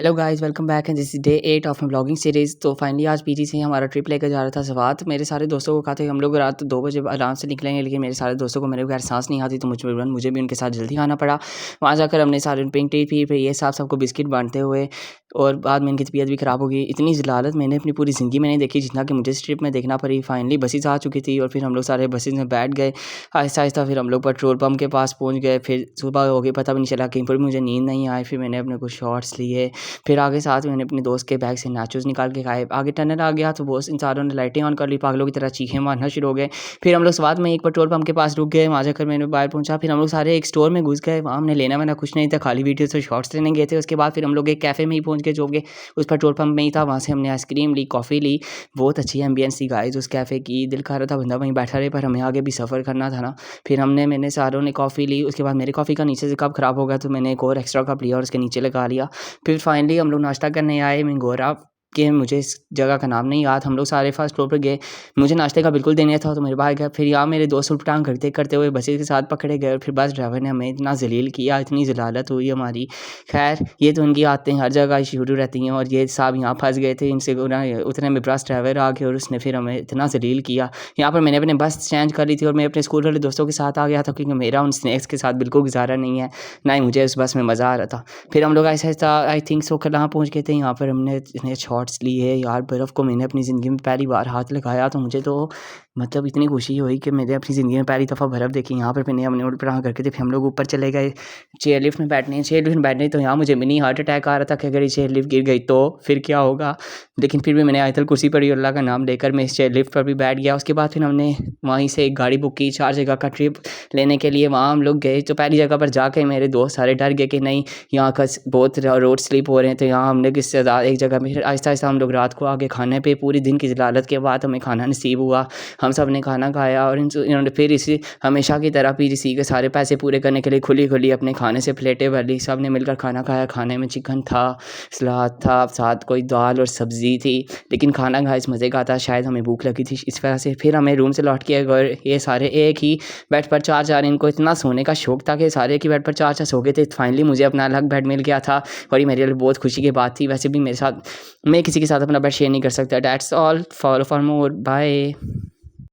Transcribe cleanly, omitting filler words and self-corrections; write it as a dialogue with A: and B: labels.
A: Hello guys, welcome back and this is day 8 of my blogging series. तो finally आज PG से हमारा trip लेकर जा रहा था सवात। मेरे सारे दोस्तों को कहा था कि हम लोग रात 2 बजे आराम से निकलेंगे, लेकिन मेरे सारे दोस्तों को मेरे बगैर सांस नहीं आती, तो मुझे भी उनके साथ जल्दी आना पड़ा। वहाँ जाकर हमने सारे पिंक टी पी फिर ये सबको बिस्किट बांटते हुए, और बाद में इनकी तबीयत भी ख़राब हो गई। इतनी ज़लालत मैंने अपनी पूरी ज़िंदगी में नहीं देखी जितना कि मुझे इस ट्रिप में देखना पड़ी। फाइनली बसेस आ चुकी थी और फिर हम लोग सारे बसेस में बैठ गए। आहिस्ता आहिस्ता फिर हम लोग पेट्रोल पम्प के पास पहुँच गए। फिर सुबह हो गई, पता भी नहीं चला, कहीं पर भी मुझे नींद नहीं आई। फिर मैंने अपने कुछ शॉर्ट्स लिए, फिर आगे साथ में मैंने अपने दोस्त के बैग से नाचोस निकाल के खाए। आगे टनल आ गया तो बहुत इंसानों ने लाइटें ऑन कर ली, पागलों की तरह चीखें मारना शुरू हो गए। फिर हम लोग साथ में एक पेट्रोल पम्प के पास रुक गए, वहाँ जाकर मैंने बाहर पहुँचा। फिर हम लोग सारे एक स्टोर में घुस गए, वहाँ हमने लेना वाना कुछ नहीं था, खाली वीडियोस और शॉर्ट्स लेने गए थे। उसके बाद फिर हम लोग एक कैफ़े में ही पहुँच गए जो कि उस पेट्रोल पम्प में ही था। वहाँ से हमने आइसक्रीम ली, कॉफ़ी ली। बहुत अच्छी एम्बियंस थी गाइस उस कैफ़े की। दिल कर रहा था बंदा वहीं बैठा रहे, पर हमें आगे भी सफ़र करना था ना। फिर मैंने सारों ने कॉफ़ी ली। उसके बाद मेरी कॉफ़ी का नीचे से कप ख़राब हो गया, तो मैंने एक और एक्स्ट्रा कप लिया और उसके नीचे लगा लिया। फिर फाइनली हम लोग नाश्ता करने आए मिंगोरा के, मुझे इस जगह का नाम नहीं याद। हम लोग सारे फर्स्ट फ्लोर पर गए, मुझे नाश्ते का बिल्कुल दिन नहीं था, तो मेरे भाई गया। फिर यहाँ मेरे दोस्त उलटांग करते करते हुए बसेस के साथ पकड़े गए, और फिर बस ड्राइवर ने हमें इतना जलील किया, इतनी जलालत हुई हमारी। खैर, ये तो उनकी आदतें हर जगह शुरू रहती हैं, और ये साहब यहाँ फंस गए थे। इनसे उतने में बस ड्राइवर आ गया और उसने फिर हमें इतना जलील किया। यहाँ पर मैंने अपने बस चेंज कर ली थी और मैं अपने स्कूल वाले दोस्तों के साथ आ गया था, क्योंकि मेरा उन स्नैक्स के साथ बिल्कुल गुजारा नहीं है, ना ही मुझे उस बस में मज़ा आ रहा था। फिर हम लोग ऐसा ऐसा आई थिंक सो कहाँ पहुँच गए थे। यहाँ पर हमने इतने शॉट्स लिए यार। बर्फ़ को मैंने अपनी ज़िंदगी में पहली बार हाथ लगाया, तो मुझे तो मतलब इतनी खुशी हुई कि मैंने अपनी ज़िंदगी में पहली दफ़ा बर्फ़ देखी। यहाँ पर मैंने अपने ऊपर करके थे। फिर हम लोग ऊपर चले गए चेयर लिफ्ट में बैठने। चेयर लिफ्ट में बैठने तो यहाँ मुझे मिनी हार्ट अटैक आ रहा था कि अगर ये चेयर लिफ्ट गिर गई तो फिर क्या होगा। लेकिन फिर भी मैंने आयतल कुर्सी पढ़ी, अल्लाह का नाम लेकर मैं इस चेयर लिफ्ट पर भी बैठ गया। उसके बाद फिर हमने वहीं से एक गाड़ी बुक की 4 जगह का ट्रिप लेने के लिए। वहाँ हम लोग गए तो पहली जगह पर जाके मेरे दोस्त सारे डर गए कि नहीं, यहाँ का बहुत रोड स्लिप हो रहे हैं। तो यहाँ हमने किससे एक जगह में फिर आहिस्ता आहिस्ता हम लोग रात को आगे खाने पे, पूरी दिन की जलालत के बाद हमें खाना नसीब हुआ। हम सब ने खाना खाया, और इन्होंने फिर इसी हमेशा की तरह पीजीसी के सारे पैसे पूरे करने के लिए खुली खुली अपने खाने से प्लेटें भर ली। सब ने मिलकर खाना खाया। खाने में चिकन था, सलाद था, साथ कोई दाल और सब्ज़ी थी, लेकिन खाना गाइस मज़े का था। शायद हमें भूख लगी थी इस वजह से। फिर हमें रूम से लौट के अगर ये सारे एक ही बेड पर चार चार, इनको इतना सोने का शौक़ था कि सारे की बेड पर चार चार सो गए थे। फाइनली मुझे अपना अलग बेड मिल गया था, और ये मेरे लिए बहुत खुशी की बात थी। वैसे भी मेरे साथ मैं किसी के साथ अपना बेड शेयर नहीं कर सकता। That's all, follow for more, bye.